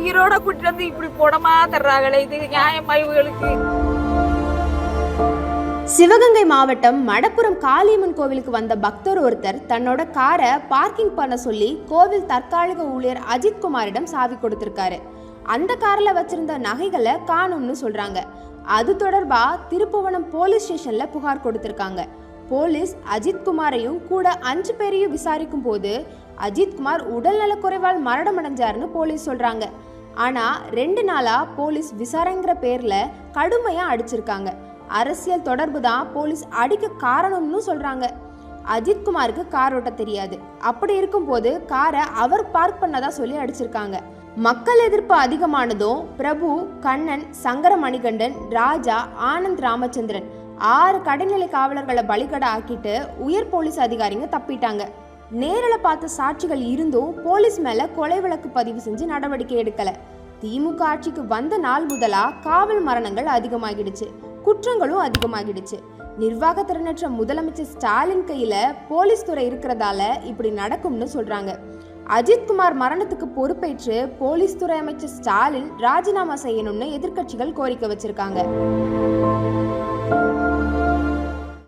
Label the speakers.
Speaker 1: உயிரோட கூட்டிட்டு வந்து இப்படி போடமா தர்றாங்களே, இது நியாயமா இவங்களுக்கு?
Speaker 2: சிவகங்கை மாவட்டம் மடப்புரம் காளியம்மன் கோவிலுக்கு வந்த பக்தர் ஒருத்தர் தன்னோட காரை பார்க்கிங் பண்ண சொல்லி கோவில் தற்காலிக ஊழியர் அஜித் குமாரிடம் சாவி கொடுத்திருக்காரு. அந்த கார்ல வச்சிருந்த நகைகளை காணும்னு சொல்றாங்க. அது தொடர்பா திருப்புவனம் போலீஸ் ஸ்டேஷன்ல புகார் கொடுத்திருக்காங்க. போலீஸ் அஜித் குமாரையும் கூட 5 பேரையும் விசாரிக்கும் போது அஜித் குமார் உடல்நல குறைவால் மரணமடைஞ்சாருன்னு போலீஸ் சொல்றாங்க. ஆனா 2 நாளா போலீஸ் விசாரணைங்கிற பேர்ல கடுமையா அடிச்சிருக்காங்க. அரசியல் தொடர்பு தான் போலீஸ் அடிக்க காரணம்னு சொல்றாங்க. அஜித் குமாருக்கு கார் ஓட்ட தெரியாது. அப்படி இருக்கும் போது காரை அவர் பார்க் பண்ணதா சொல்லி அடிச்சிருக்காங்க. மக்கள் எதிர்ப்பு அதிகமானதும் பிரபு, கண்ணன், சங்கர மணிகண்டன், ராஜா, ஆனந்த் ராமச்சந்திரன் 6 கடைநிலை காவலர்களை பலிகட ஆக்கிட்டு உயர் போலீஸ் அதிகாரிங்க தப்பிட்டாங்க. நேரில் பார்த்த சாட்சிகள் இருந்தும் போலீஸ் மேல கொலை வழக்கு பதிவு செஞ்சு நடவடிக்கை எடுக்கல. திமுக ஆட்சிக்கு வந்த நாள் முதலா காவல் மரணங்கள் அதிகமாகிடுச்சு, குற்றங்களும் அதிகமாகிடுச்சு. நிர்வாக திறனற்ற முதலமைச்சர் ஸ்டாலின் கையில போலீஸ் துறை இருக்கிறதால இப்படி நடக்கும்னு சொல்றாங்க. அஜித் குமார் மரணத்துக்கு பொறுப்பேற்று போலீஸ் துறை அமைச்சர் ஸ்டாலின் ராஜினாமா செய்யணும்னு எதிர்க்கட்சிகள் கோரிக்கை வச்சிருக்காங்க.